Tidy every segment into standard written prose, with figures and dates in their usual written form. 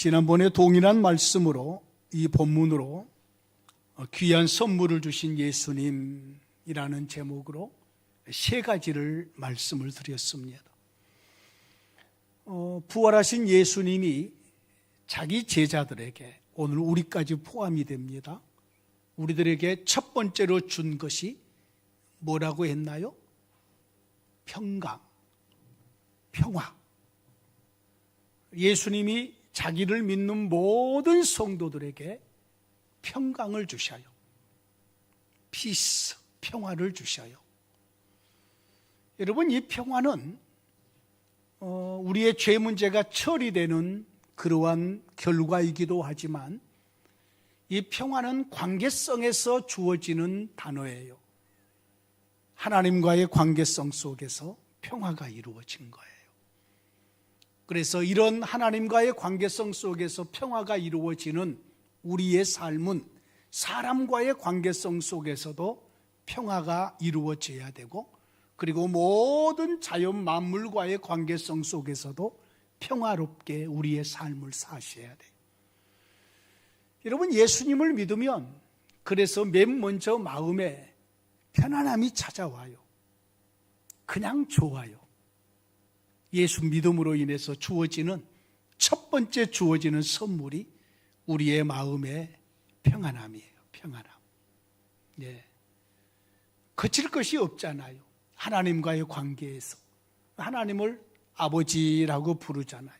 지난번에 동일한 말씀으로 이 본문으로 귀한 선물을 주신 예수님이라는 제목으로 세 가지를 말씀을 드렸습니다. 부활하신 예수님이 자기 제자들에게, 오늘 우리까지 포함이 됩니다, 우리들에게 첫 번째로 준 것이 뭐라고 했나요? 평강, 평화. 예수님이 자기를 믿는 모든 성도들에게 평강을 주셔요. 피스, 평화를 주셔요. 여러분, 이 평화는 우리의 죄 문제가 처리되는 그러한 결과이기도 하지만 이 평화는 관계성에서 주어지는 단어예요. 하나님과의 관계성 속에서 평화가 이루어진 거예요. 그래서 이런 하나님과의 관계성 속에서 평화가 이루어지는 우리의 삶은 사람과의 관계성 속에서도 평화가 이루어져야 되고, 그리고 모든 자연 만물과의 관계성 속에서도 평화롭게 우리의 삶을 사셔야 돼요. 여러분, 예수님을 믿으면 그래서 맨 먼저 마음에 편안함이 찾아와요. 그냥 좋아요. 예수 믿음으로 인해서 주어지는 첫 번째 주어지는 선물이 우리의 마음의 평안함이에요. 평안함. 네. 거칠 것이 없잖아요. 하나님과의 관계에서 하나님을 아버지라고 부르잖아요.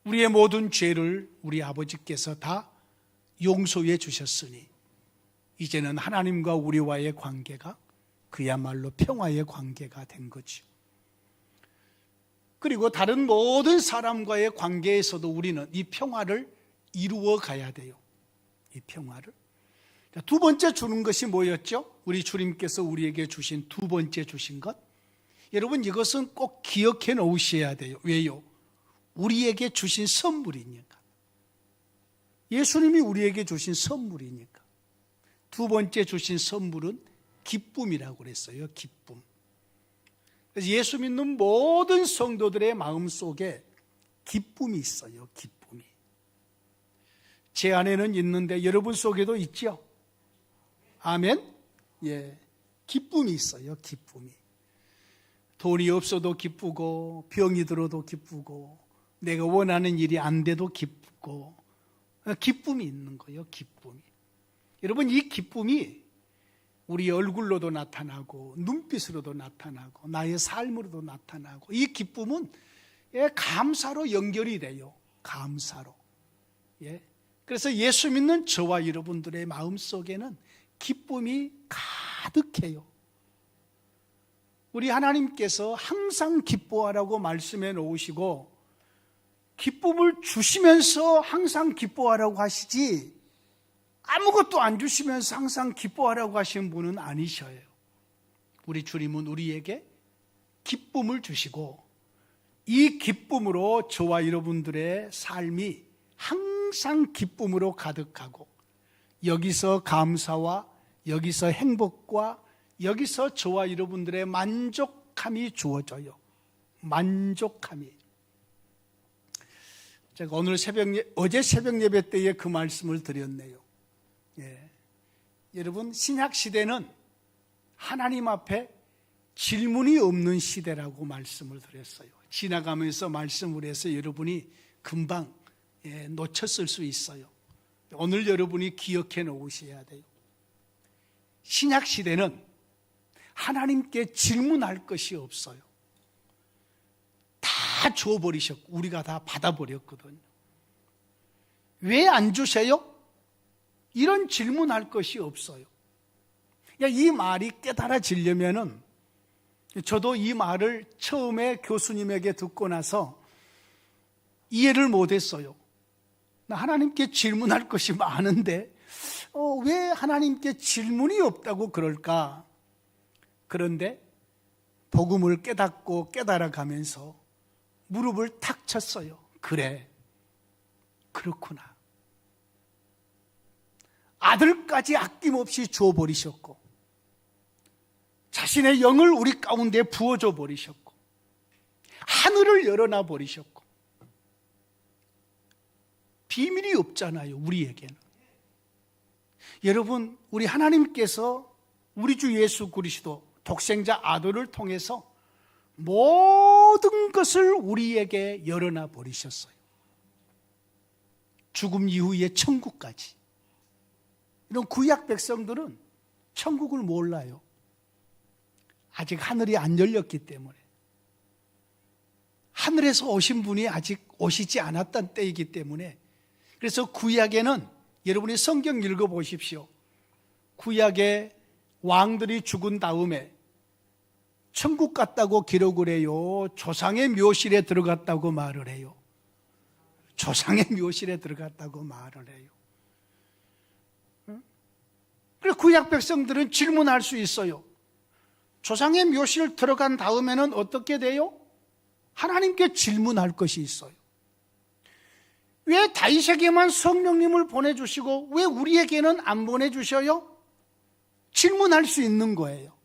우리의 모든 죄를 우리 아버지께서 다 용서해 주셨으니 이제는 하나님과 우리와의 관계가 그야말로 평화의 관계가 된 거죠. 그리고 다른 모든 사람과의 관계에서도 우리는 이 평화를 이루어 가야 돼요. 이 평화를. 두 번째 주는 것이 뭐였죠? 우리 주님께서 우리에게 주신 두 번째 주신 것. 여러분, 이것은 꼭 기억해 놓으셔야 돼요. 왜요? 우리에게 주신 선물이니까. 예수님이 우리에게 주신 선물이니까. 두 번째 주신 선물은 기쁨이라고 그랬어요. 기쁨. 그래서 예수 믿는 모든 성도들의 마음속에 기쁨이 있어요. 기쁨이. 제 안에는 있는데 여러분 속에도 있죠? 아멘? 예. 기쁨이 있어요. 기쁨이. 돈이 없어도 기쁘고, 병이 들어도 기쁘고, 내가 원하는 일이 안 돼도 기쁘고, 기쁨이 있는 거예요. 기쁨이. 여러분, 이 기쁨이 우리 얼굴로도 나타나고 눈빛으로도 나타나고 나의 삶으로도 나타나고, 이 기쁨은 감사로 연결이 돼요. 감사로. 예. 그래서 예수 믿는 저와 여러분들의 마음속에는 기쁨이 가득해요. 우리 하나님께서 항상 기뻐하라고 말씀해 놓으시고 기쁨을 주시면서 항상 기뻐하라고 하시지, 아무것도 안 주시면서 항상 기뻐하라고 하시는 분은 아니셔요. 우리 주님은 우리에게 기쁨을 주시고 이 기쁨으로 저와 여러분들의 삶이 항상 기쁨으로 가득하고, 여기서 감사와 여기서 행복과 여기서 저와 여러분들의 만족함이 주어져요. 만족함이. 제가 어제 새벽 예배 때에 그 말씀을 드렸네요. 예. 여러분, 신약 시대는 하나님 앞에 질문이 없는 시대라고 말씀을 드렸어요. 지나가면서 말씀을 해서 여러분이 금방 놓쳤을 수 있어요. 오늘 여러분이 기억해 놓으셔야 돼요. 신약 시대는 하나님께 질문할 것이 없어요. 다 줘버리셨고 우리가 다 받아버렸거든요. 왜 안 주세요? 이런 질문할 것이 없어요. 이 말이 깨달아지려면은, 저도 이 말을 처음에 교수님에게 듣고 나서 이해를 못했어요. 나 하나님께 질문할 것이 많은데 왜 하나님께 질문이 없다고 그럴까? 그런데 복음을 깨닫고 깨달아가면서 무릎을 탁 쳤어요. 그래, 그렇구나. 아들까지 아낌없이 줘버리셨고 자신의 영을 우리 가운데 부어줘 버리셨고 하늘을 열어놔 버리셨고 비밀이 없잖아요, 우리에게는. 여러분, 우리 하나님께서 우리 주 예수 그리스도 독생자 아들을 통해서 모든 것을 우리에게 열어놔 버리셨어요. 죽음 이후의 천국까지. 이런 구약 백성들은 천국을 몰라요. 아직 하늘이 안 열렸기 때문에. 하늘에서 오신 분이 아직 오시지 않았던 때이기 때문에. 그래서 구약에는 여러분이 성경 읽어보십시오. 구약에 왕들이 죽은 다음에 천국 갔다고 기록을 해요? 조상의 묘실에 들어갔다고 말을 해요? 조상의 묘실에 들어갔다고 말을 해요. 그래서 구약 백성들은 질문할 수 있어요. 조상의 묘실 들어간 다음에는 어떻게 돼요? 하나님께 질문할 것이 있어요. 왜 다윗에게만 성령님을 보내주시고 왜 우리에게는 안 보내주셔요? 질문할 수 있는 거예요.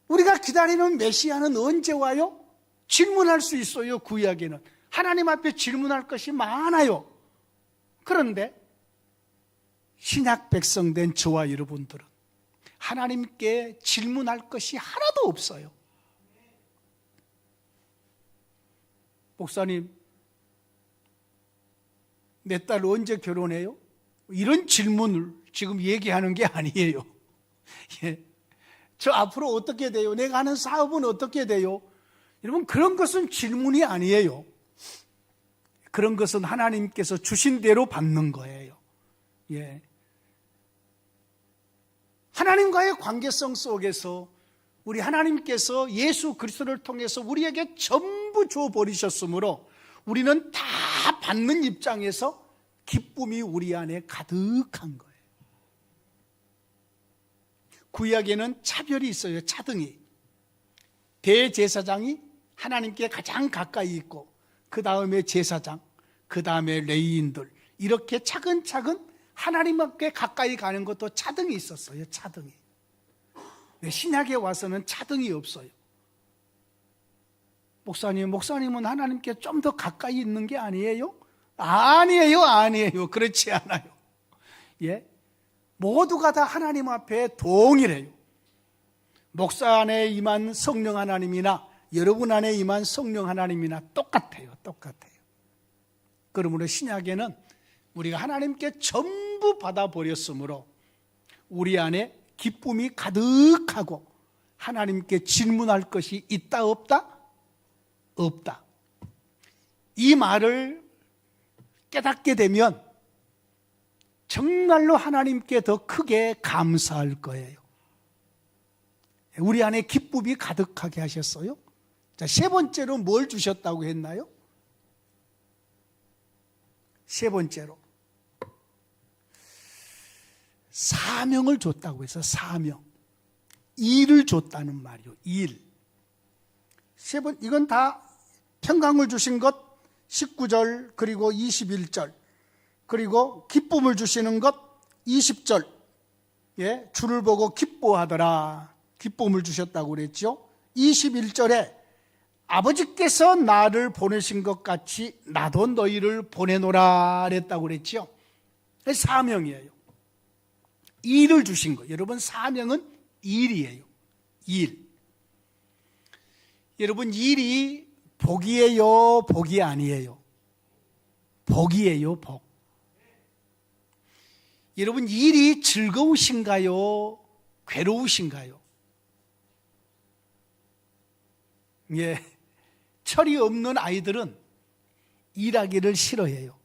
우리가 기다리는 메시아는 언제 와요? 질문할 수 있어요. 구약에는 하나님 앞에 질문할 것이 많아요. 그런데 신약 백성 된 저와 여러분들은 하나님께 질문할 것이 하나도 없어요. 목사님, 내 딸 언제 결혼해요? 이런 질문을 지금 얘기하는 게 아니에요. 예. 저 앞으로 어떻게 돼요? 내가 하는 사업은 어떻게 돼요? 여러분, 그런 것은 질문이 아니에요. 그런 것은 하나님께서 주신 대로 받는 거예요. 예. 하나님과의 관계성 속에서 우리 하나님께서 예수 그리스도를 통해서 우리에게 전부 줘버리셨으므로 우리는 다 받는 입장에서 기쁨이 우리 안에 가득한 거예요. 구약에는 차별이 있어요. 차등이. 대제사장이 하나님께 가장 가까이 있고 그 다음에 제사장, 그 다음에 레위인들, 이렇게 차근차근 하나님께 가까이 가는 것도 차등이 있었어요. 차등이. 신약에 와서는 차등이 없어요. 목사님은 하나님께 좀 더 가까이 있는 게 아니에요? 아니에요. 그렇지 않아요. 예? 모두가 다 하나님 앞에 동일해요. 목사 안에 임한 성령 하나님이나 여러분 안에 임한 성령 하나님이나 똑같아요. 그러므로 신약에는 우리가 하나님께 전부 받아버렸으므로 우리 안에 기쁨이 가득하고 하나님께 질문할 것이 있다 없다? 없다. 이 말을 깨닫게 되면 정말로 하나님께 더 크게 감사할 거예요. 우리 안에 기쁨이 가득하게 하셨어요. 자, 세 번째로 뭘 주셨다고 했나요? 세 번째로 사명을 줬다고 해서 사명, 일을 줬다는 말이요. 일. 이건 다 평강을 주신 것 19절 그리고 21절 그리고 기쁨을 주시는 것 20절. 예, 주를 보고 기뻐하더라. 기쁨을 주셨다고 그랬죠. 21절에 아버지께서 나를 보내신 것 같이 나도 너희를 보내노라 그랬다고 그랬죠. 사명이에요. 일을 주신 거. 여러분, 사명은 일이에요. 일. 여러분, 일이 복이에요, 복이 아니에요? 복이에요, 복. 여러분, 일이 즐거우신가요? 괴로우신가요? 예. 철이 없는 아이들은 일하기를 싫어해요.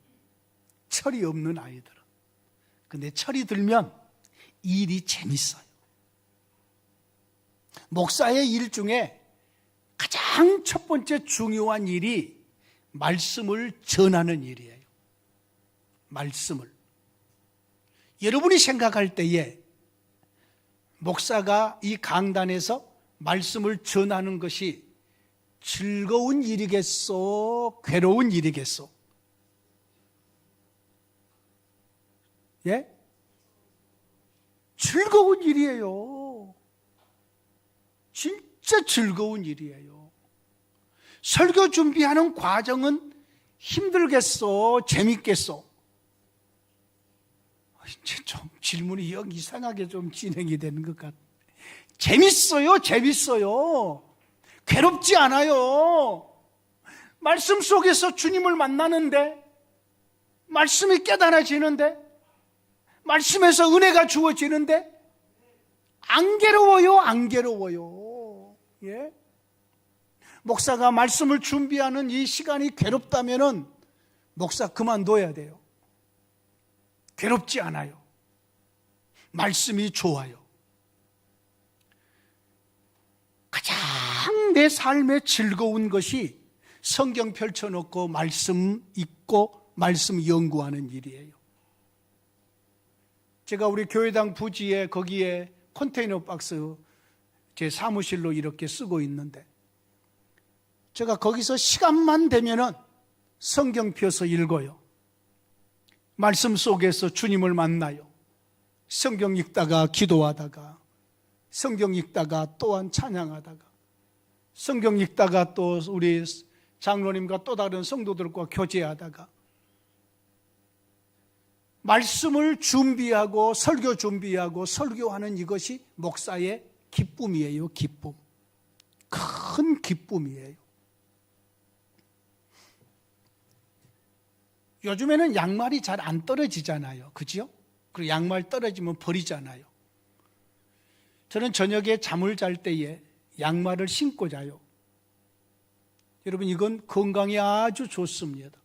철이 없는 아이들은. 근데 철이 들면 일이 재밌어요. 목사의 일 중에 가장 첫 번째 중요한 일이 말씀을 전하는 일이에요. 말씀을. 여러분이 생각할 때에 목사가 이 강단에서 말씀을 전하는 것이 즐거운 일이겠소? 괴로운 일이겠소? 예? 즐거운 일이에요. 진짜 즐거운 일이에요. 설교 준비하는 과정은 힘들겠어? 재밌겠어? 이제 좀 질문이 영 이상하게 좀 진행이 되는 것 같아요. 재밌어요? 재밌어요. 괴롭지 않아요. 말씀 속에서 주님을 만나는데, 말씀이 깨달아지는데, 말씀에서 은혜가 주어지는데, 안 괴로워요? 안 괴로워요. 예? 목사가 말씀을 준비하는 이 시간이 괴롭다면은 목사 그만둬야 돼요. 괴롭지 않아요. 말씀이 좋아요. 가장 내 삶에 즐거운 것이 성경 펼쳐놓고 말씀 읽고 말씀 연구하는 일이에요. 제가 우리 교회당 부지에 거기에 컨테이너 박스 제 사무실로 이렇게 쓰고 있는데, 제가 거기서 시간만 되면은 성경 펴서 읽어요. 말씀 속에서 주님을 만나요. 성경 읽다가 기도하다가, 성경 읽다가 또한 찬양하다가, 성경 읽다가 또 우리 장로님과 또 다른 성도들과 교제하다가, 말씀을 준비하고 설교 준비하고 설교하는 이것이 목사의 기쁨이에요. 기쁨. 큰 기쁨이에요. 요즘에는 양말이 잘 안 떨어지잖아요. 그죠? 그리고 양말 떨어지면 버리잖아요. 저는 저녁에 잠을 잘 때에 양말을 신고 자요. 여러분, 이건 건강에 아주 좋습니다.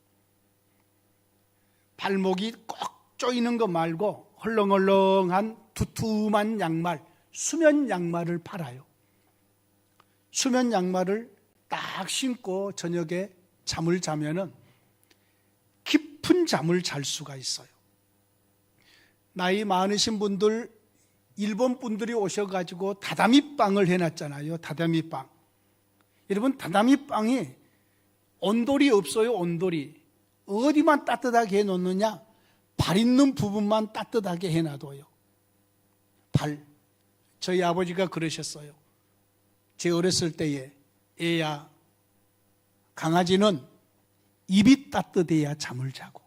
발목이 꼭 조이는 거 말고 헐렁헐렁한 두툼한 양말, 수면 양말을 팔아요. 수면 양말을 딱 신고 저녁에 잠을 자면은 깊은 잠을 잘 수가 있어요. 나이 많으신 분들, 일본 분들이 오셔가지고 다다미빵을 해놨잖아요. 다다미빵. 여러분, 다다미빵이 온돌이 없어요. 온돌이. 어디만 따뜻하게 해놓느냐? 발 있는 부분만 따뜻하게 해놔둬요. 발. 저희 아버지가 그러셨어요. 제 어렸을 때에, 애야, 강아지는 입이 따뜻해야 잠을 자고.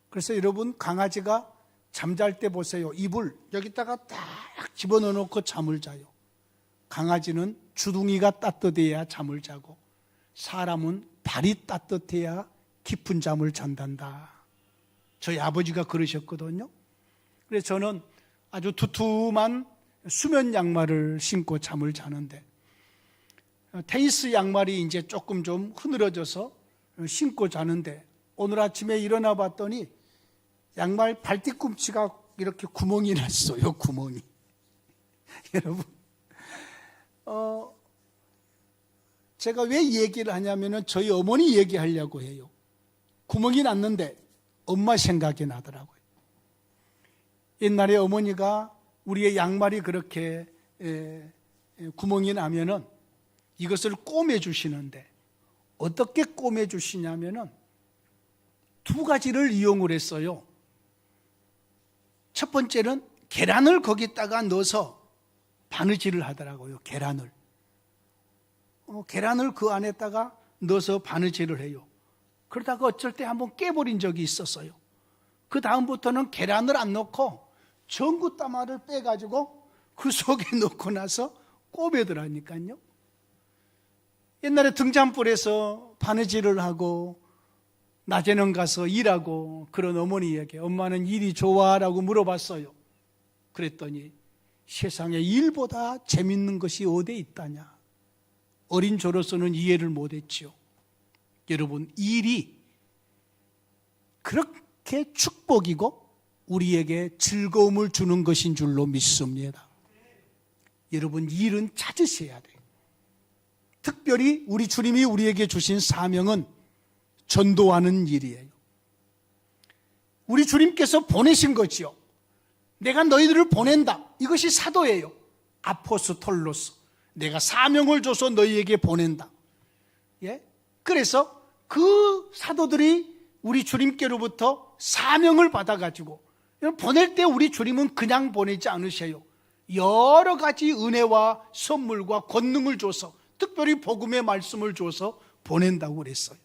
그래서 여러분, 강아지가 잠잘 때 보세요. 입을 여기다가 딱 집어넣어 놓고 잠을 자요. 강아지는 주둥이가 따뜻해야 잠을 자고, 사람은 발이 따뜻해야 깊은 잠을 잔단다. 저희 아버지가 그러셨거든요. 그래서 저는 아주 두툼한 수면 양말을 신고 잠을 자는데, 테니스 양말이 이제 조금 좀 흐느러져서 신고 자는데, 오늘 아침에 일어나 봤더니 양말 발뒤꿈치가 이렇게 구멍이 났어요. 구멍이. 여러분, 제가 왜 얘기를 하냐면은 저희 어머니 얘기하려고 해요. 구멍이 났는데 엄마 생각이 나더라고요. 옛날에 어머니가 우리의 양말이 그렇게 구멍이 나면은 이것을 꼬매 주시는데, 어떻게 꼬매 주시냐면은 두 가지를 이용을 했어요. 첫 번째는 계란을 거기다가 넣어서 바느질을 하더라고요. 계란을 그 안에다가 넣어서 바느질을 해요. 그러다가 어쩔 때 한번 깨버린 적이 있었어요. 그 다음부터는 계란을 안 넣고 전구따마를 빼가지고 그 속에 넣고 나서 꼬매더라니까요. 옛날에 등잔불에서 바느질을 하고 낮에는 가서 일하고 그런 어머니에게 엄마는 일이 좋아? 라고 물어봤어요. 그랬더니 세상에 일보다 재밌는 것이 어디에 있다냐. 어린 저로서는 이해를 못했죠. 여러분, 일이 그렇게 축복이고 우리에게 즐거움을 주는 것인 줄로 믿습니다. 여러분, 일은 찾으셔야 돼요. 특별히 우리 주님이 우리에게 주신 사명은 전도하는 일이에요. 우리 주님께서 보내신 거지요. 내가 너희들을 보낸다. 이것이 사도예요. 아포스톨로스. 내가 사명을 줘서 너희에게 보낸다. 예? 그래서 그 사도들이 우리 주님께로부터 사명을 받아가지고, 보낼 때 우리 주님은 그냥 보내지 않으셔요. 여러 가지 은혜와 선물과 권능을 줘서, 특별히 복음의 말씀을 줘서 보낸다고 그랬어요.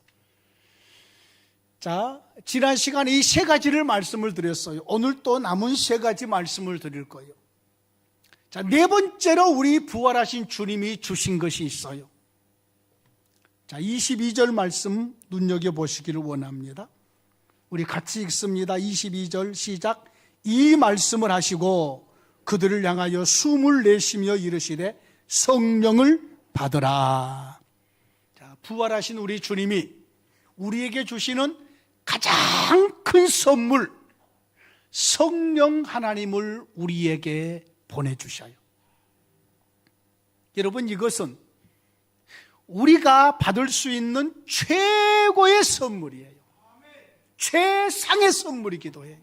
자, 지난 시간에 이 세 가지를 말씀을 드렸어요. 오늘 또 남은 세 가지 말씀을 드릴 거예요. 자, 네 번째로 우리 부활하신 주님이 주신 것이 있어요. 자, 22절 말씀 눈여겨보시기를 원합니다. 우리 같이 읽습니다. 22절 시작. 이 말씀을 하시고 그들을 향하여 숨을 내쉬며 이르시되 성령을 받으라. 자, 부활하신 우리 주님이 우리에게 주시는 가장 큰 선물, 성령 하나님을 우리에게 보내주셔요. 여러분, 이것은 우리가 받을 수 있는 최고의 선물이에요. 최상의 선물이기도 해요.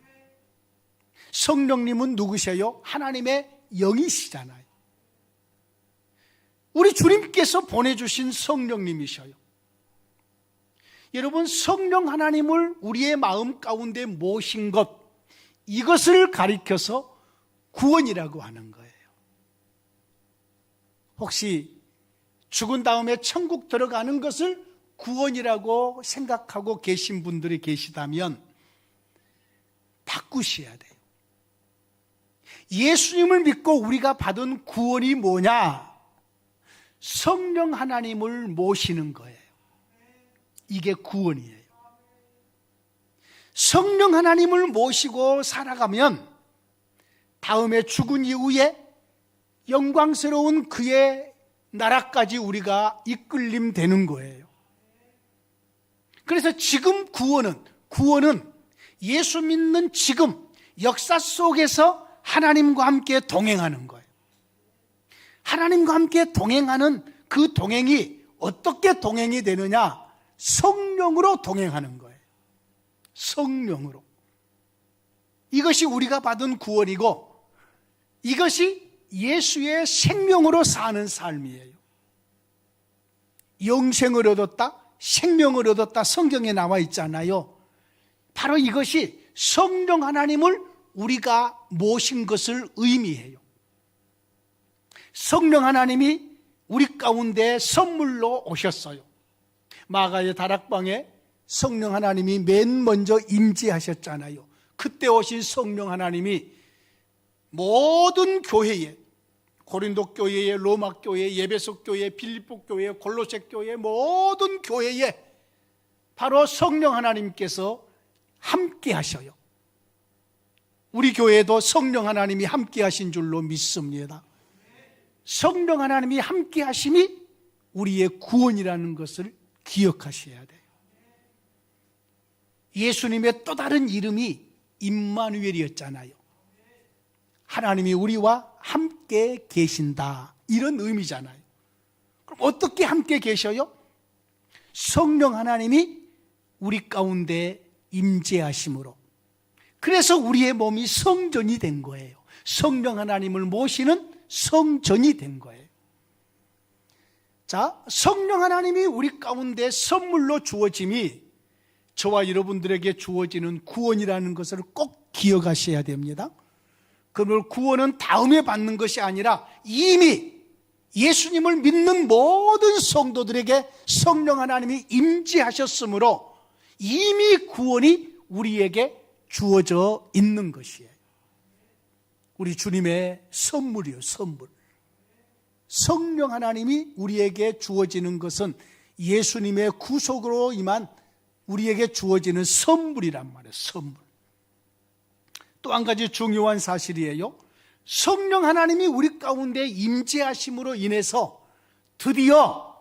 성령님은 누구세요? 하나님의 영이시잖아요. 우리 주님께서 보내주신 성령님이셔요. 여러분, 성령 하나님을 우리의 마음 가운데 모신 것, 이것을 가리켜서 구원이라고 하는 거예요. 혹시 죽은 다음에 천국 들어가는 것을 구원이라고 생각하고 계신 분들이 계시다면 바꾸셔야 돼요. 예수님을 믿고 우리가 받은 구원이 뭐냐? 성령 하나님을 모시는 거예요. 이게 구원이에요. 성령 하나님을 모시고 살아가면 다음에 죽은 이후에 영광스러운 그의 나라까지 우리가 이끌림 되는 거예요. 그래서 지금 구원은 예수 믿는 지금 역사 속에서 하나님과 함께 동행하는 거예요. 하나님과 함께 동행하는 그 동행이 어떻게 동행이 되느냐? 성령으로 동행하는 거예요. 성령으로. 이것이 우리가 받은 구원이고 이것이 예수의 생명으로 사는 삶이에요. 영생을 얻었다, 생명을 얻었다 성경에 나와 있잖아요. 바로 이것이 성령 하나님을 우리가 모신 것을 의미해요. 성령 하나님이 우리 가운데 선물로 오셨어요. 마가의 다락방에 성령 하나님이 맨 먼저 임재하셨잖아요. 그때 오신 성령 하나님이 모든 교회에, 고린도 교회에, 로마 교회에, 에베소 교회에, 빌립보 교회에, 골로새 교회에, 모든 교회에 바로 성령 하나님께서 함께 하셔요. 우리 교회도 성령 하나님이 함께 하신 줄로 믿습니다. 성령 하나님이 함께 하심이 우리의 구원이라는 것을 기억하셔야 돼요. 예수님의 또 다른 이름이 임마누엘이었잖아요. 하나님이 우리와 함께 계신다, 이런 의미잖아요. 그럼 어떻게 함께 계셔요? 성령 하나님이 우리 가운데 임재하심으로. 그래서 우리의 몸이 성전이 된 거예요. 성령 하나님을 모시는 성전이 된 거예요. 자, 성령 하나님이 우리 가운데 선물로 주어짐이 저와 여러분들에게 주어지는 구원이라는 것을 꼭 기억하셔야 됩니다. 그러면 구원은 다음에 받는 것이 아니라 이미 예수님을 믿는 모든 성도들에게 성령 하나님이 임재하셨으므로 이미 구원이 우리에게 주어져 있는 것이에요. 우리 주님의 선물이요, 선물. 성령 하나님이 우리에게 주어지는 것은 예수님의 구속으로 임한 우리에게 주어지는 선물이란 말이에요. 선물. 또 한 가지 중요한 사실이에요. 성령 하나님이 우리 가운데 임재하심으로 인해서 드디어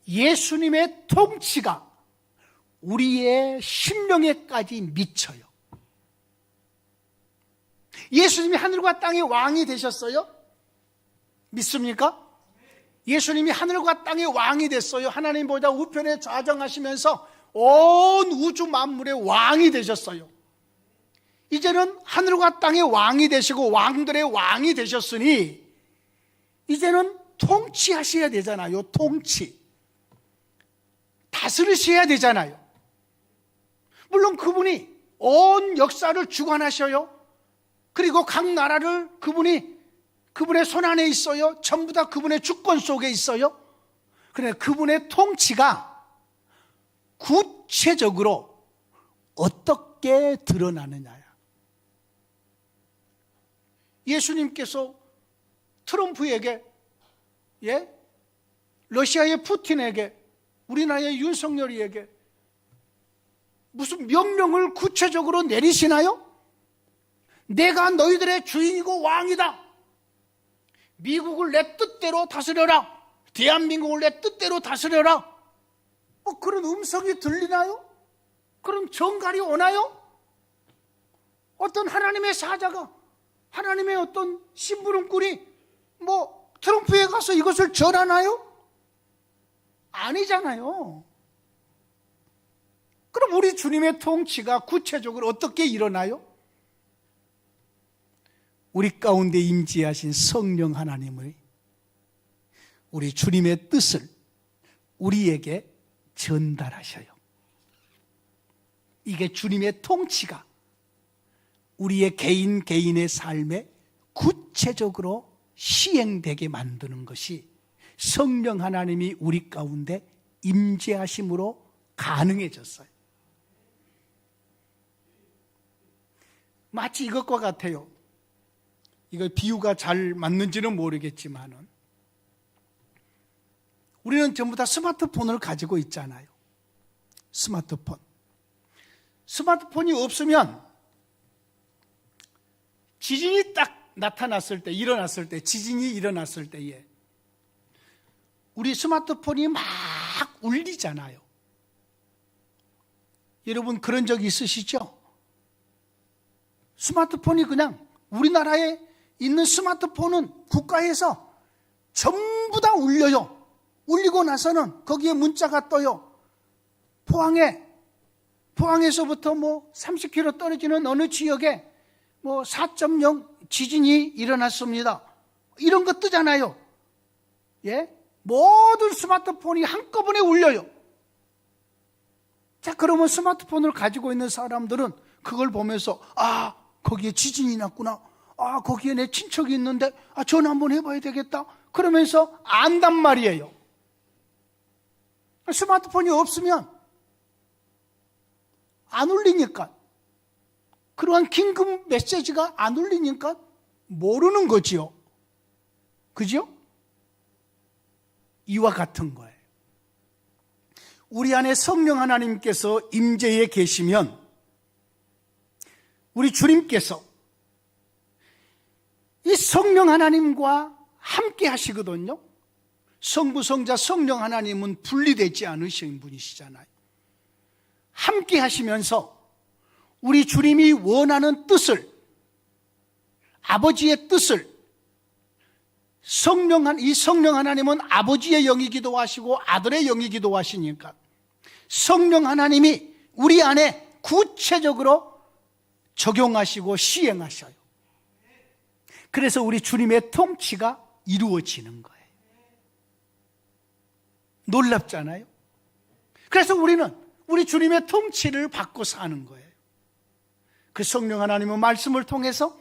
예수님의 통치가 우리의 심령에까지 미쳐요. 예수님이 하늘과 땅의 왕이 되셨어요? 믿습니까? 예수님이 하늘과 땅의 왕이 됐어요. 하나님 보좌 우편에 좌정하시면서 온 우주 만물의 왕이 되셨어요. 이제는 하늘과 땅의 왕이 되시고 왕들의 왕이 되셨으니 이제는 통치하셔야 되잖아요. 통치. 다스리셔야 되잖아요. 물론 그분이 온 역사를 주관하셔요. 그리고 각 나라를 그분의 손 안에 있어요. 전부 다 그분의 주권 속에 있어요. 그런데 그분의 통치가 구체적으로 어떻게 드러나느냐야. 예수님께서 트럼프에게, 러시아의 푸틴에게, 우리나라의 윤석열이에게 무슨 명령을 구체적으로 내리시나요? 내가 너희들의 주인이고 왕이다. 미국을 내 뜻대로 다스려라. 대한민국을 내 뜻대로 다스려라. 그런 음성이 들리나요? 그런 정갈이 오나요? 어떤 하나님의 사자가, 하나님의 어떤 심부름꾼이 트럼프에 가서 이것을 전하나요? 아니잖아요. 그럼 우리 주님의 통치가 구체적으로 어떻게 일어나요? 우리 가운데 임재하신 성령 하나님의, 우리 주님의 뜻을 우리에게 전달하셔요. 이게 주님의 통치가 우리의 개인의 삶에 구체적으로 시행되게 만드는 것이 성령 하나님이 우리 가운데 임재하심으로 가능해졌어요. 마치 이것과 같아요. 이거 비유가 잘 맞는지는 모르겠지만은, 우리는 전부 다 스마트폰을 가지고 있잖아요. 스마트폰이 없으면 지진이 딱 나타났을 때, 지진이 일어났을 때에 우리 스마트폰이 막 울리잖아요. 여러분 그런 적 있으시죠? 스마트폰이 그냥, 우리나라에 있는 스마트폰은 국가에서 전부 다 울려요. 울리고 나서는 거기에 문자가 떠요. 포항에서부터 30km 떨어지는 어느 지역에 4.0 지진이 일어났습니다. 이런 거 뜨잖아요. 모든 스마트폰이 한꺼번에 울려요. 자, 그러면 스마트폰을 가지고 있는 사람들은 그걸 보면서, 거기에 지진이 났구나. 거기에 내 친척이 있는데, 전화 한번 해봐야 되겠다. 그러면서 안단 말이에요. 스마트폰이 없으면 안 울리니까, 그러한 긴급 메시지가 안 울리니까 모르는 거지요. 그죠? 이와 같은 거예요. 우리 안에 성령 하나님께서 임재해 계시면 우리 주님께서 이 성령 하나님과 함께 하시거든요. 성부, 성자, 성령 하나님은 분리되지 않으신 분이시잖아요. 함께 하시면서 우리 주님이 원하는 뜻을, 아버지의 뜻을, 이 성령 하나님은 아버지의 영이기도 하시고 아들의 영이기도 하시니까 성령 하나님이 우리 안에 구체적으로 적용하시고 시행하셔요. 그래서 우리 주님의 통치가 이루어지는 거예요. 놀랍잖아요. 그래서 우리는 우리 주님의 통치를 받고 사는 거예요. 그 성령 하나님은 말씀을 통해서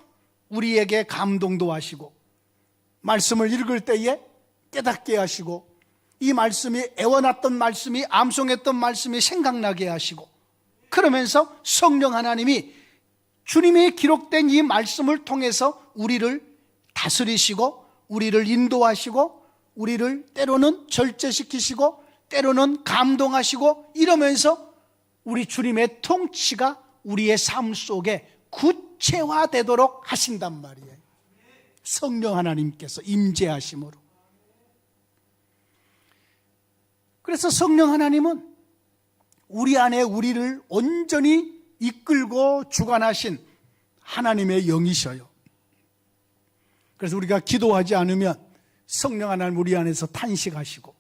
우리에게 감동도 하시고, 말씀을 읽을 때에 깨닫게 하시고, 이 말씀이 애워놨던 말씀이, 암송했던 말씀이 생각나게 하시고, 그러면서 성령 하나님이 주님이 기록된 이 말씀을 통해서 우리를 다스리시고, 우리를 인도하시고, 우리를 때로는 절제시키시고, 때로는 감동하시고, 이러면서 우리 주님의 통치가 우리의 삶 속에 구체화되도록 하신단 말이에요. 성령 하나님께서 임재하심으로. 그래서 성령 하나님은 우리 안에 우리를 온전히 이끌고 주관하신 하나님의 영이셔요. 그래서 우리가 기도하지 않으면 성령 하나님 우리 안에서 탄식하시고,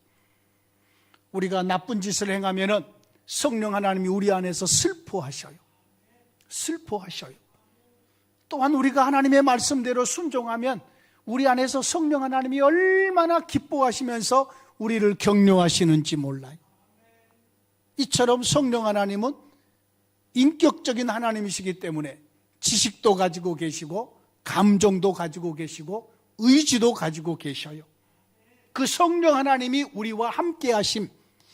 우리가 나쁜 짓을 행하면은 성령 하나님이 우리 안에서 슬퍼하셔요. 또한 우리가 하나님의 말씀대로 순종하면 우리 안에서 성령 하나님이 얼마나 기뻐하시면서 우리를 격려하시는지 몰라요. 이처럼 성령 하나님은 인격적인 하나님이시기 때문에 지식도 가지고 계시고, 감정도 가지고 계시고, 의지도 가지고 계셔요. 그 성령 하나님이 우리와 함께 하심,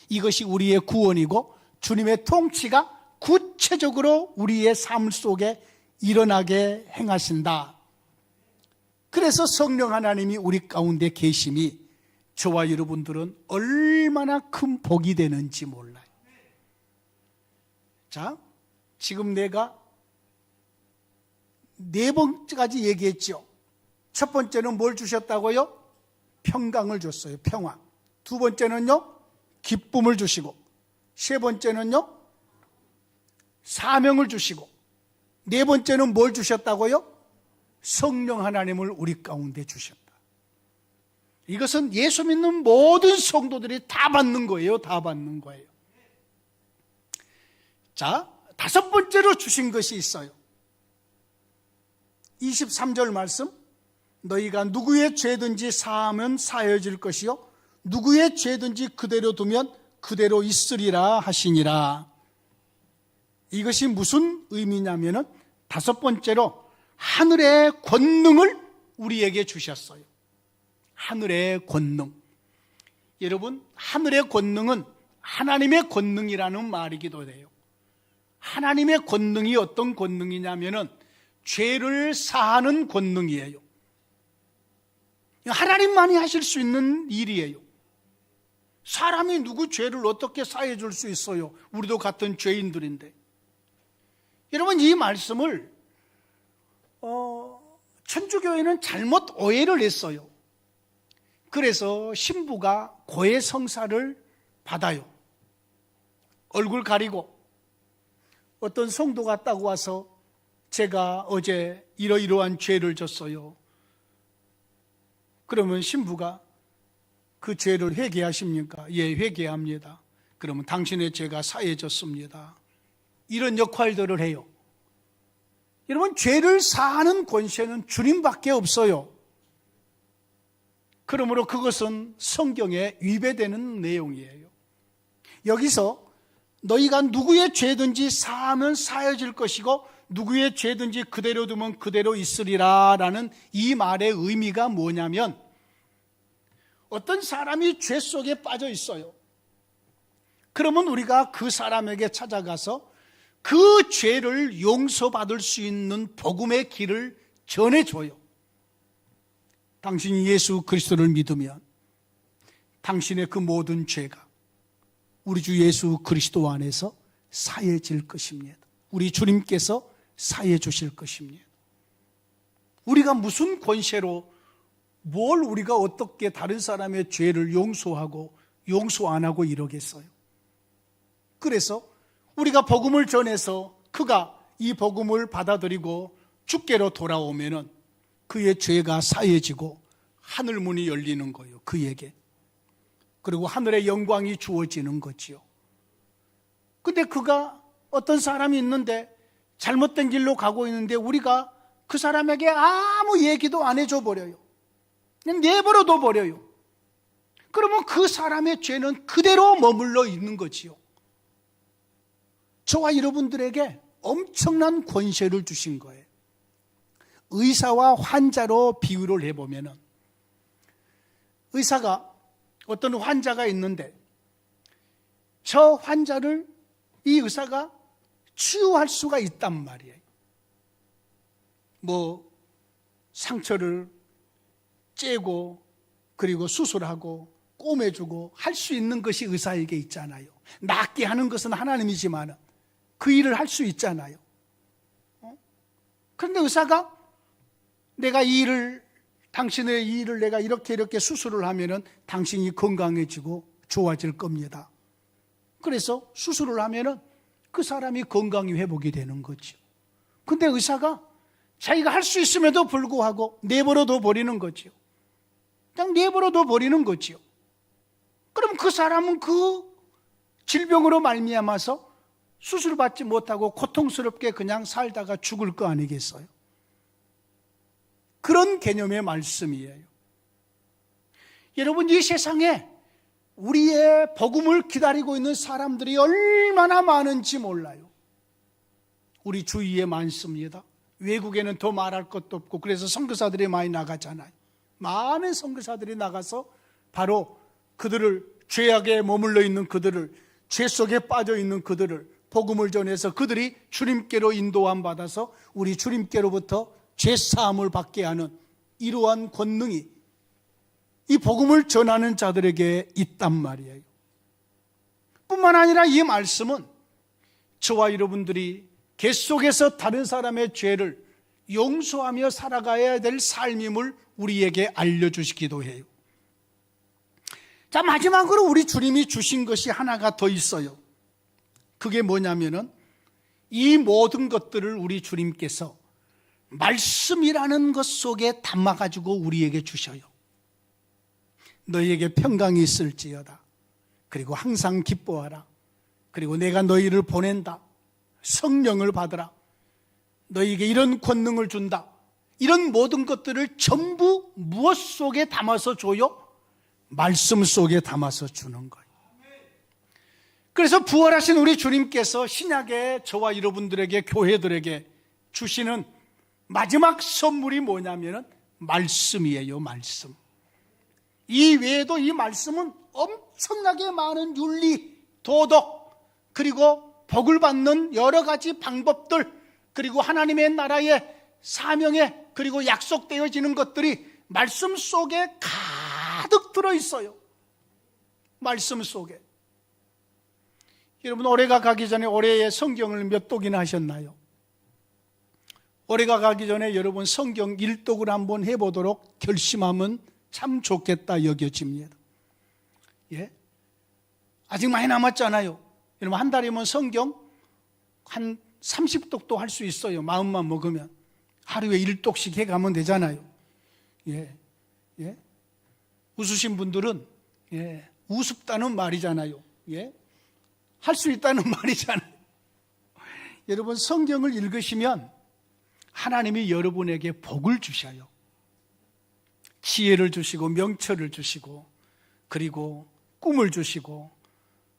이것이 우리의 구원이고 주님의 통치가 구체적으로 우리의 삶 속에 일어나게 행하신다. 그래서 성령 하나님이 우리 가운데 계심이 저와 여러분들은 얼마나 큰 복이 되는지 몰라요. 자, 지금 내가 4번까지 얘기했죠. 첫 번째는 뭘 주셨다고요? 평강을 줬어요. 평화. 두 번째는요, 기쁨을 주시고, 세 번째는요, 사명을 주시고, 네 번째는 뭘 주셨다고요? 성령 하나님을 우리 가운데 주셨다. 이것은 예수 믿는 모든 성도들이 다 받는 거예요. 다 받는 거예요. 자, 5번째로 주신 것이 있어요. 23절 말씀, 너희가 누구의 죄든지 사하면 사해질 것이요 누구의 죄든지 그대로 두면 그대로 있으리라 하시니라. 이것이 무슨 의미냐면은 5번째로 하늘의 권능을 우리에게 주셨어요. 하늘의 권능. 여러분, 하늘의 권능은 하나님의 권능이라는 말이기도 해요. 하나님의 권능이 어떤 권능이냐면은 죄를 사하는 권능이에요. 하나님만이 하실 수 있는 일이에요. 사람이 누구 죄를 어떻게 사해 줄 수 있어요? 우리도 같은 죄인들인데. 여러분, 이 말씀을 천주교회는 잘못 오해를 했어요. 그래서 신부가 고해 성사를 받아요. 얼굴 가리고 어떤 성도가 딱 와서 제가 어제 이러이러한 죄를 졌어요. 그러면 신부가 그 죄를 회개하십니까? 예, 회개합니다. 그러면 당신의 죄가 사해졌습니다. 이런 역할들을 해요. 여러분, 죄를 사하는 권세는 주님밖에 없어요. 그러므로 그것은 성경에 위배되는 내용이에요. 여기서 너희가 누구의 죄든지 사하면 사해질 것이고 누구의 죄든지 그대로 두면 그대로 있으리라 라는 이 말의 의미가 뭐냐면, 어떤 사람이 죄 속에 빠져 있어요. 그러면 우리가 그 사람에게 찾아가서 그 죄를 용서받을 수 있는 복음의 길을 전해줘요. 당신이 예수 그리스도를 믿으면 당신의 그 모든 죄가 우리 주 예수 그리스도 안에서 사해질 것입니다. 우리 주님께서 사해 주실 것입니다. 우리가 무슨 권세로 뭘 우리가 어떻게 다른 사람의 죄를 용서하고 용서 안 하고 이러겠어요? 그래서 우리가 복음을 전해서 그가 이 복음을 받아들이고 주께로 돌아오면은 그의 죄가 사해지고 하늘 문이 열리는 거예요. 그에게. 그리고 하늘의 영광이 주어지는 거지요. 근데 그가 어떤 사람이 있는데 잘못된 길로 가고 있는데 우리가 그 사람에게 아무 얘기도 안 해줘 버려요. 그냥 내버려둬 버려요. 그러면 그 사람의 죄는 그대로 머물러 있는 거지요. 저와 여러분들에게 엄청난 권세를 주신 거예요. 의사와 환자로 비유를 해보면은, 의사가 어떤 환자가 있는데 저 환자를 이 의사가 치유할 수가 있단 말이에요. 뭐 상처를 째고 그리고 수술하고 꼬매주고 할 수 있는 것이 의사에게 있잖아요. 낫게 하는 것은 하나님이지만 그 일을 할 수 있잖아요. 그런데 의사가 내가 당신의 이 일을 내가 이렇게 수술을 하면은 당신이 건강해지고 좋아질 겁니다. 그래서 수술을 하면은 그 사람이 건강이 회복이 되는 거죠. 근데 의사가 자기가 할 수 있음에도 불구하고 내버려둬 버리는 거죠. 그냥 내버려둬 버리는 거죠. 그럼 그 사람은 그 질병으로 말미암아서 수술받지 못하고 고통스럽게 그냥 살다가 죽을 거 아니겠어요? 그런 개념의 말씀이에요. 여러분, 이 세상에 우리의 복음을 기다리고 있는 사람들이 얼마나 많은지 몰라요. 우리 주위에 많습니다. 외국에는 더 말할 것도 없고 그래서 선교사들이 많이 나가잖아요. 많은 선교사들이 나가서 바로 그들을, 죄악에 머물러 있는 그들을, 죄 속에 빠져 있는 그들을 복음을 전해서 그들이 주님께로 인도함 받아서 우리 주님께로부터 죄사함을 받게 하는 이러한 권능이 이 복음을 전하는 자들에게 있단 말이에요. 뿐만 아니라 이 말씀은 저와 여러분들이 계속해서 다른 사람의 죄를 용서하며 살아가야 될 삶임을 우리에게 알려주시기도 해요. 자, 마지막으로 우리 주님이 주신 것이 하나가 더 있어요. 그게 뭐냐면은 이 모든 것들을 우리 주님께서 말씀이라는 것 속에 담아가지고 우리에게 주셔요. 너희에게 평강이 있을지어다. 그리고 항상 기뻐하라. 그리고 내가 너희를 보낸다. 성령을 받으라. 너희에게 이런 권능을 준다. 이런 모든 것들을 전부 무엇 속에 담아서 줘요? 말씀 속에 담아서 주는 거예요. 그래서 부활하신 우리 주님께서 신약에 저와 여러분들에게, 교회들에게 주시는 마지막 선물이 뭐냐면 말씀이에요. 말씀. 이 외에도 이 말씀은 엄청나게 많은 윤리, 도덕, 그리고 복을 받는 여러 가지 방법들, 그리고 하나님의 나라의 사명에, 그리고 약속되어지는 것들이 말씀 속에 가득 들어있어요. 말씀 속에. 여러분, 올해가 가기 전에 올해의 성경을 몇 독이나 하셨나요? 올해가 가기 전에 여러분 성경 1독을 한번 해보도록 결심하면 참 좋겠다 여겨집니다. 예? 아직 많이 남았잖아요. 여러분, 한 달이면 성경 한 30독도 할 수 있어요. 마음만 먹으면. 하루에 1독씩 해가면 되잖아요. 예. 예. 웃으신 분들은, 예, 우습다는 말이잖아요. 예. 할 수 있다는 말이잖아요. 여러분, 성경을 읽으시면 하나님이 여러분에게 복을 주셔요. 지혜를 주시고 명철을 주시고 그리고 꿈을 주시고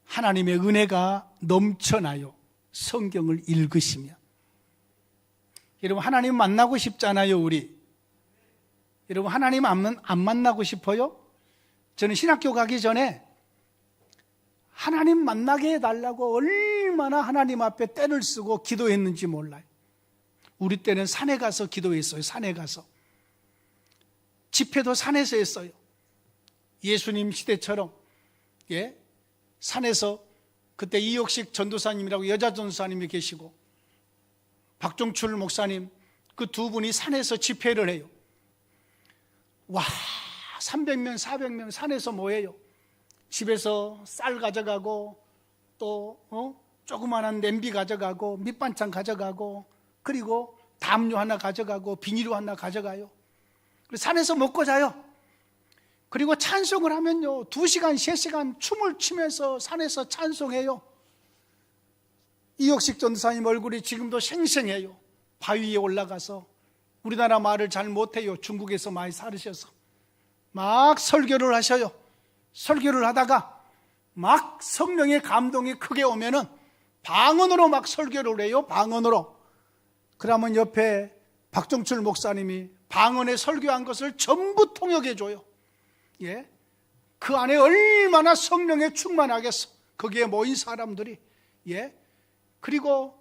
하나님의 은혜가 넘쳐나요. 성경을 읽으시면. 여러분, 하나님 만나고 싶잖아요. 우리 여러분, 하나님 안 만나고 싶어요? 저는 신학교 가기 전에 하나님 만나게 해달라고 얼마나 하나님 앞에 때를 쓰고 기도했는지 몰라요. 우리 때는 산에 가서 기도했어요. 산에 가서. 집회도 산에서 했어요. 예수님 시대처럼. 예? 산에서 그때 이옥식 전도사님이라고 여자 전도사님이 계시고 박종출 목사님, 그 두 분이 산에서 집회를 해요. 와, 300명 400명 산에서 모여요. 집에서 쌀 가져가고 또 조그마한 냄비 가져가고 밑반찬 가져가고 그리고 담요 하나 가져가고 비닐로 하나 가져가요. 산에서 먹고 자요. 그리고 찬송을 하면요, 2시간 3시간 춤을 추면서 산에서 찬송해요. 이옥식 전도사님 얼굴이 지금도 생생해요. 바위에 올라가서, 우리나라 말을 잘 못해요. 중국에서 많이 살으셔서 막 설교를 하셔요. 설교를 하다가 막 성령의 감동이 크게 오면은 방언으로 막 설교를 해요. 방언으로. 그러면 옆에 박종출 목사님이 방언에 설교한 것을 전부 통역해 줘요. 예? 그 안에 얼마나 성령에 충만하겠어. 거기에 모인 사람들이. 예? 그리고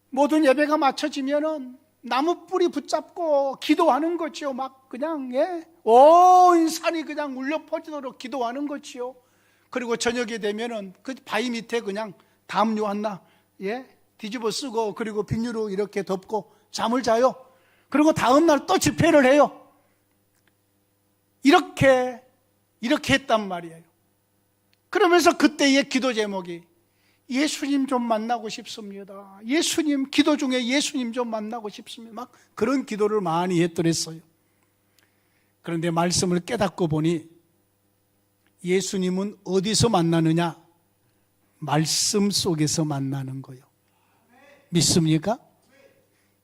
모든 예배가 마쳐지면은 나무 뿌리 붙잡고 기도하는 거지요. 막 그냥, 예? 온 산이 그냥 울려 퍼지도록 기도하는 거지요. 그리고 저녁이 되면은 그 바위 밑에 그냥 담요 하나, 예? 뒤집어 쓰고 그리고 비닐로 이렇게 덮고 잠을 자요. 그리고 다음날 또 집회를 해요. 이렇게 했단 말이에요. 그러면서 그때의 기도 제목이 예수님 좀 만나고 싶습니다. 예수님, 기도 중에 예수님 좀 만나고 싶습니다. 막 그런 기도를 많이 했더랬어요. 그런데 말씀을 깨닫고 보니 예수님은 어디서 만나느냐? 말씀 속에서 만나는 거예요. 믿습니까?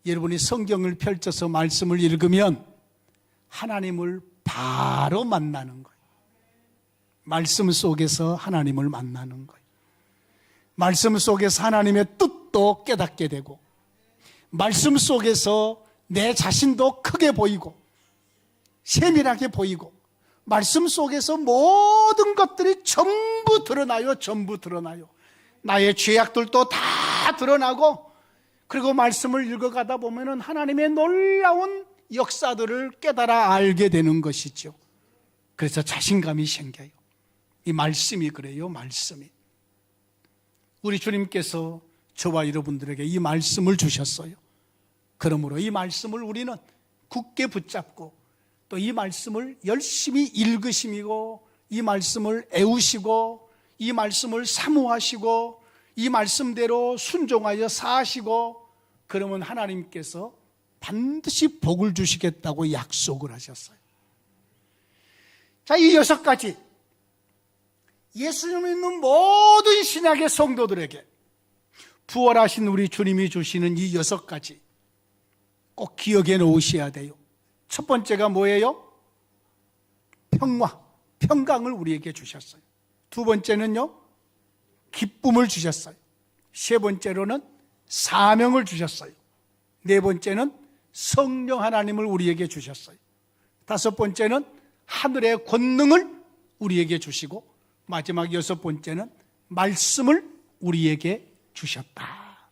여러분이 성경을 펼쳐서 말씀을 읽으면 하나님을 바로 만나는 거예요. 말씀 속에서 하나님을 만나는 거예요. 말씀 속에서 하나님의 뜻도 깨닫게 되고, 말씀 속에서 내 자신도 크게 보이고 세밀하게 보이고, 말씀 속에서 모든 것들이 전부 드러나요. 전부 드러나요. 나의 죄악들도 다 드러나고, 그리고 말씀을 읽어가다 보면은 하나님의 놀라운 역사들을 깨달아 알게 되는 것이죠. 그래서 자신감이 생겨요. 이 말씀이 그래요, 말씀이. 우리 주님께서 저와 여러분들에게 이 말씀을 주셨어요. 그러므로 이 말씀을 우리는 굳게 붙잡고, 또 이 말씀을 열심히 읽으시고, 이 말씀을 애우시고, 이 말씀을 사모하시고, 이 말씀대로 순종하여 사시고, 그러면 하나님께서 반드시 복을 주시겠다고 약속을 하셨어요. 자, 이 6가지, 예수님을 믿는 모든 신약의 성도들에게 부활하신 우리 주님이 주시는 이 6가지 꼭 기억해 놓으셔야 돼요. 첫 번째가 뭐예요? 평화, 평강을 우리에게 주셨어요. 두 번째는요, 기쁨을 주셨어요. 세 번째로는 사명을 주셨어요. 네 번째는 성령 하나님을 우리에게 주셨어요. 다섯 번째는 하늘의 권능을 우리에게 주시고, 마지막 6번째는 말씀을 우리에게 주셨다.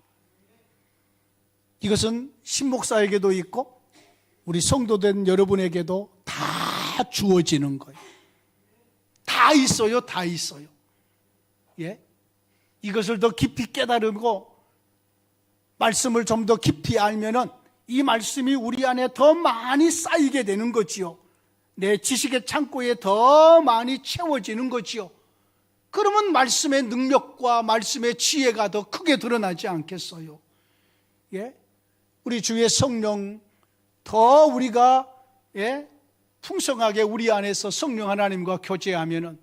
이것은 신목사에게도 있고 우리 성도된 여러분에게도 다 주어지는 거예요. 다 있어요, 다 있어요. 예? 이것을 더 깊이 깨달고 말씀을 좀 더 깊이 알면은 이 말씀이 우리 안에 더 많이 쌓이게 되는 거지요. 내 지식의 창고에 더 많이 채워지는 거지요. 그러면 말씀의 능력과 말씀의 지혜가 더 크게 드러나지 않겠어요? 예? 우리 주의 성령 더 우리가 풍성하게 우리 안에서 성령 하나님과 교제하면은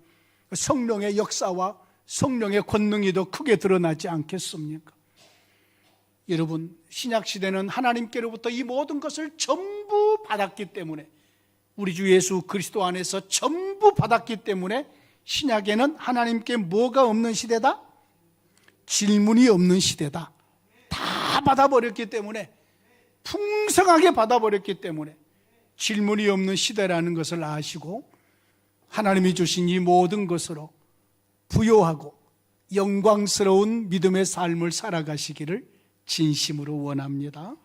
성령의 역사와 성령의 권능이 더 크게 드러나지 않겠습니까? 여러분, 신약시대는 하나님께로부터 이 모든 것을 전부 받았기 때문에, 우리 주 예수 그리스도 안에서 전부 받았기 때문에 신약에는 하나님께 뭐가 없는 시대다? 질문이 없는 시대다. 다 받아버렸기 때문에, 풍성하게 받아버렸기 때문에 질문이 없는 시대라는 것을 아시고 하나님이 주신 이 모든 것으로 부요하고 영광스러운 믿음의 삶을 살아가시기를 진심으로 원합니다.